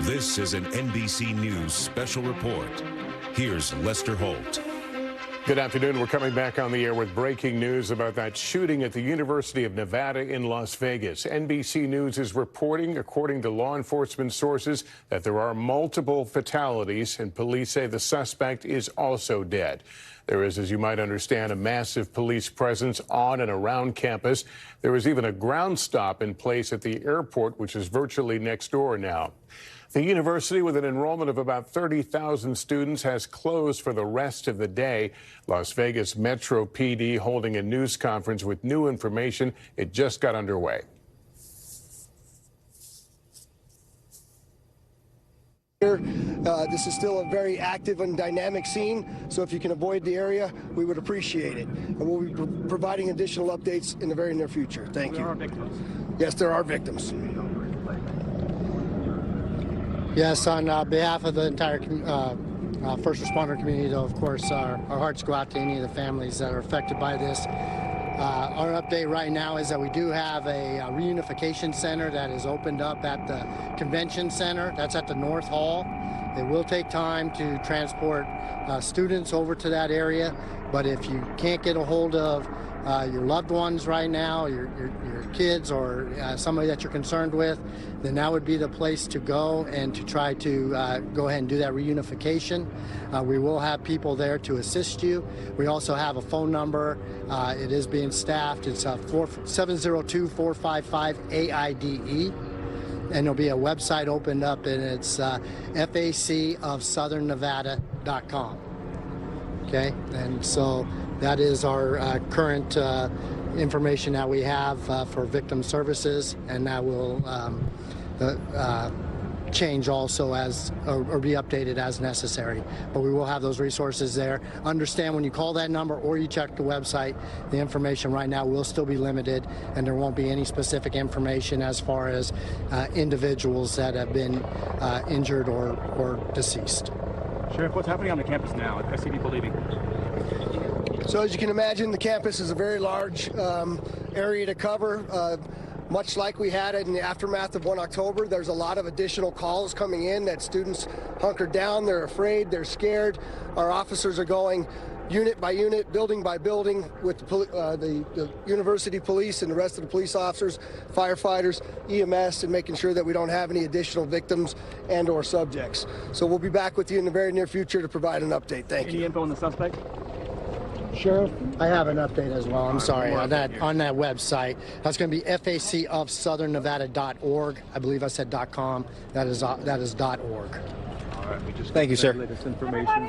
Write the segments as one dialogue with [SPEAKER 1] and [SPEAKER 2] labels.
[SPEAKER 1] This is an NBC News special report. Here's Lester Holt.
[SPEAKER 2] Good afternoon. We're coming back on the air with breaking news about that shooting at the University of Nevada in Las Vegas. NBC News is reporting, according to law enforcement sources, that there are multiple fatalities, and police say the suspect is also dead. There is, as you might understand, a massive police presence on and around campus. There is even a ground stop in place at the airport, which is virtually next door now. The university, with an enrollment of about 30,000 students, has closed for the rest of the day. Las Vegas Metro PD holding a news conference with new information. It just got underway.
[SPEAKER 3] This is still a very active and dynamic scene, so if you can avoid the area, we would appreciate it. And we'll be providing additional updates in the very near future. Thank you.
[SPEAKER 4] There are victims.
[SPEAKER 3] Yes, there are victims.
[SPEAKER 5] Yes, on behalf of the entire first responder community, though, of course, our hearts go out to any of the families that are affected by this. Our update right now is that we do have a reunification center that is opened up at the convention center. That's at the North Hall. It will take time to transport students over to that area, but if you can't get a hold of your loved ones right now, your kids or somebody that you're concerned with, then that would be the place to go and to try to go ahead and do that reunification. We will have people there to assist you. We also have a phone number. It is being staffed. It's 702-455-AIDE. And there'll be a website opened up, and it's facofsouthernnevada.com. Okay, and so that is our current information that we have for victim services, and that will change also as or be updated as necessary. But we will have those resources there. Understand when you call that number or you check the website, the information right now will still be limited, and there won't be any specific information as far as individuals that have been injured or deceased.
[SPEAKER 4] Sheriff, what's happening on the campus now? I see people leaving.
[SPEAKER 3] So as you can imagine, the campus is a very large area to cover. Much like we had in the aftermath of 1 October, there's a lot of additional calls coming in that students hunkered down, they're afraid, they're scared. Our officers are going unit by unit, building by building with the university police and the rest of the police officers, firefighters, EMS, and making sure that we don't have any additional victims and or subjects. So we'll be back with you in the very near future to provide an update. Thank you.
[SPEAKER 4] Any info on the suspect?
[SPEAKER 5] Sheriff, I have an update as well. I'm sorry, on that website. That's going to be facofsouthernnevada.org. I believe I said .com. That is .org.
[SPEAKER 6] Thank you, sir.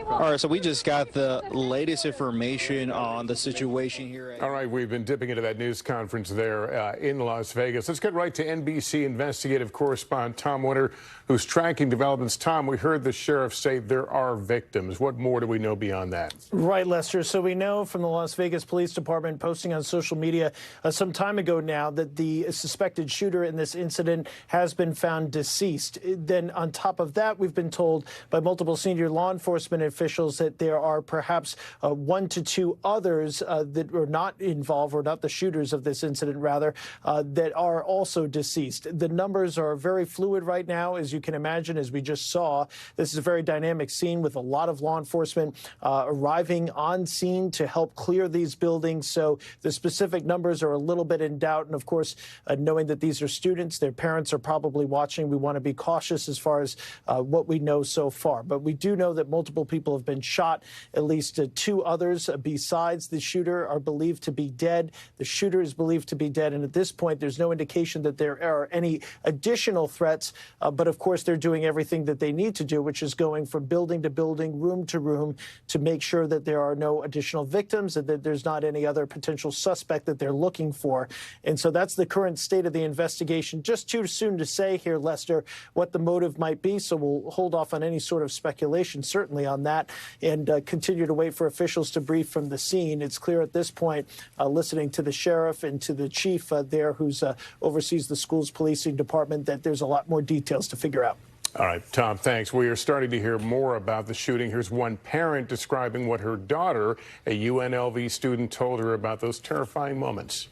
[SPEAKER 4] All
[SPEAKER 6] right, so we just got the latest information on the situation here.
[SPEAKER 2] All right, we've been dipping into that news conference there in Las Vegas. Let's get right to NBC investigative correspondent Tom Winter, who's tracking developments. Tom, we heard the sheriff say there are victims. What more do we know beyond that?
[SPEAKER 7] Right, Lester. So we know from the Las Vegas Police Department posting on social media some time ago now that the suspected shooter in this incident has been found deceased. Then on top of that, we've been told by multiple senior law enforcement officials that there are perhaps 1 to 2 others that are not involved, or not the shooters of this incident, rather, that are also deceased. The numbers are very fluid right now, as you can imagine, as we just saw. This is a very dynamic scene with a lot of law enforcement arriving on scene to help clear these buildings. So the specific numbers are a little bit in doubt. And of course, knowing that these are students, their parents are probably watching, we want to be cautious as far as what we know so far. But we do know that multiple people have been shot. At least 2 others besides the shooter are believed to be dead. The shooter is believed to be dead. And at this point, there's no indication that there are any additional threats. But of course, they're doing everything that they need to do, which is going from building to building, room to room, to make sure that there are no additional victims and that there's not any other potential suspect that they're looking for. And so that's the current state of the investigation. Just too soon to say here, Lester, what the motive might be. So we'll hold off on any sort of speculation, certainly on that, and continue to wait for officials to brief from the scene. It's clear at this point, listening to the sheriff and to the chief there who's oversees the school's policing department, that there's a lot more details to figure out.
[SPEAKER 2] All right, Tom, thanks. We are starting to hear more about the shooting. Here's one parent describing what her daughter, a UNLV student, told her about those terrifying moments.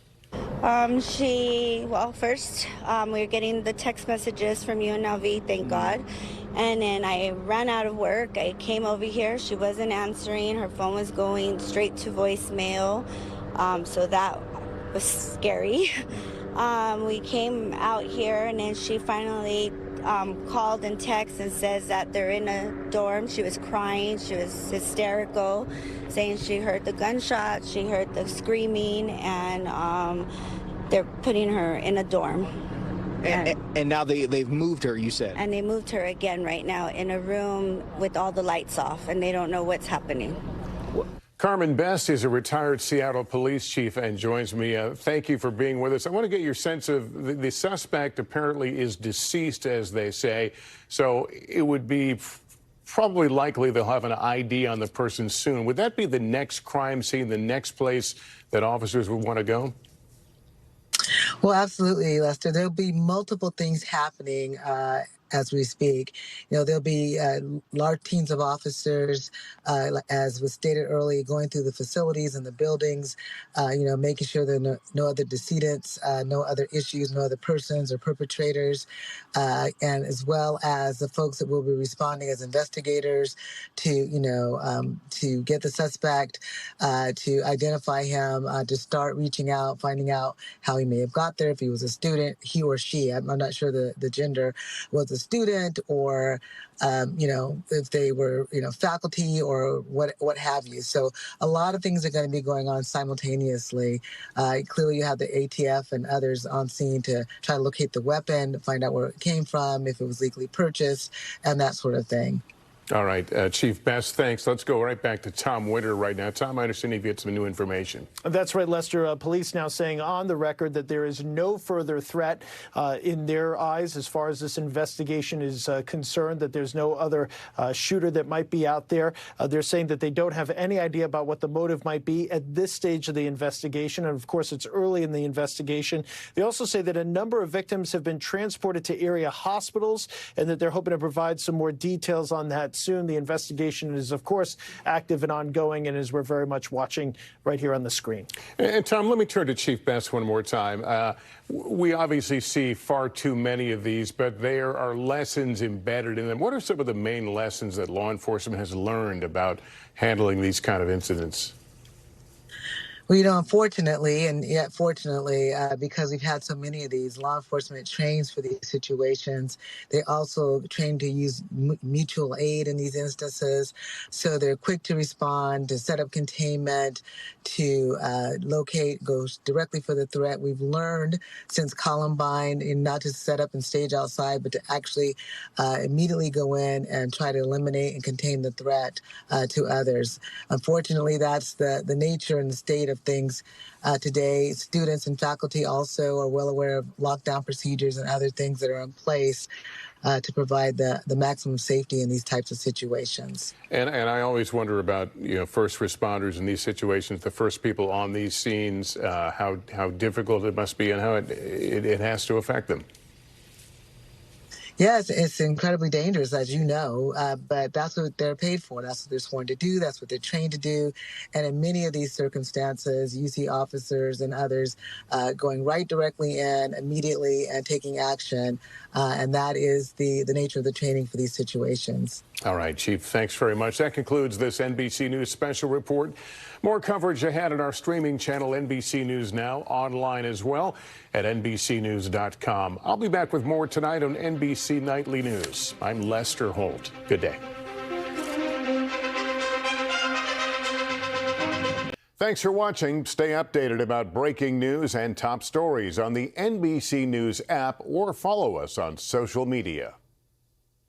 [SPEAKER 8] First, we were getting the text messages from UNLV, thank God. And then I ran out of work. I came over here. She wasn't answering. Her phone was going straight to voicemail. So that was scary. We came out here, and then she finally called and texted and says that they're in a dorm. She was crying. She was hysterical, saying she heard the gunshots, she heard the screaming, and they're putting her in a dorm.
[SPEAKER 6] And now they've moved her, you said?
[SPEAKER 8] And they moved her again right now in a room with all the lights off, and they don't know what's happening.
[SPEAKER 2] Carmen Best is a retired Seattle police chief and joins me. Thank you for being with us. I want to get your sense of the suspect apparently is deceased, as they say. So it would be probably likely they'll have an ID on the person soon. Would that be the next crime scene, the next place that officers would want to go?
[SPEAKER 9] Well, absolutely, Lester. There'll be multiple things happening as we speak. You know, there'll be large teams of officers, as was stated earlier, going through the facilities and the buildings, making sure there are no other decedents, no other issues, no other persons or perpetrators, and as well as the folks that will be responding as investigators to get the suspect, to identify him, to start reaching out, finding out how he may have got there, if he was a student, he or she, I'm not sure the gender, was a student, or if they were faculty or what have you. So a lot of things are going to be going on simultaneously. Clearly you have the ATF and others on scene to try to locate the weapon, find out where it came from, if it was legally purchased, and that sort of thing.
[SPEAKER 2] All right, Chief Best, thanks. Let's go right back to Tom Winter right now. Tom, I understand you've got some new information.
[SPEAKER 7] That's right, Lester. Police now saying on the record that there is no further threat in their eyes as far as this investigation is concerned, that there's no other shooter that might be out there. They're saying that they don't have any idea about what the motive might be at this stage of the investigation. And, of course, it's early in the investigation. They also say that a number of victims have been transported to area hospitals and that they're hoping to provide some more details on that soon. The investigation is, of course, active and ongoing, and as we're very much watching right here on the screen.
[SPEAKER 2] And Tom, let me turn to Chief Best one more time. We obviously see far too many of these, but there are lessons embedded in them. What are some of the main lessons that law enforcement has learned about handling these kind of incidents?
[SPEAKER 9] Well, unfortunately, and yet fortunately, because we've had so many of these, law enforcement trains for these situations. They also train to use mutual aid in these instances. So they're quick to respond, to set up containment, to locate, go directly for the threat. We've learned since Columbine not to set up and stage outside, but to actually immediately go in and try to eliminate and contain the threat to others. Unfortunately, that's the nature and the state of things today. Students and faculty also are well aware of lockdown procedures and other things that are in place to provide the maximum safety in these types of situations.
[SPEAKER 2] And I always wonder about first responders in these situations, the first people on these scenes, how difficult it must be and how it has to affect them.
[SPEAKER 9] Yes, it's incredibly dangerous, as you know, but that's what they're paid for. That's what they're sworn to do. That's what they're trained to do. And in many of these circumstances, you see officers and others going right directly in immediately and taking action. And that is the nature of the training for these situations.
[SPEAKER 2] All right, Chief, thanks very much. That concludes this NBC News special report. More coverage ahead on our streaming channel, NBC News Now, online as well at NBCnews.com. I'll be back with more tonight on NBC Nightly News. I'm Lester Holt. Good day. Thanks for watching. Stay updated about breaking news and top stories on the NBC News app or follow us on social media.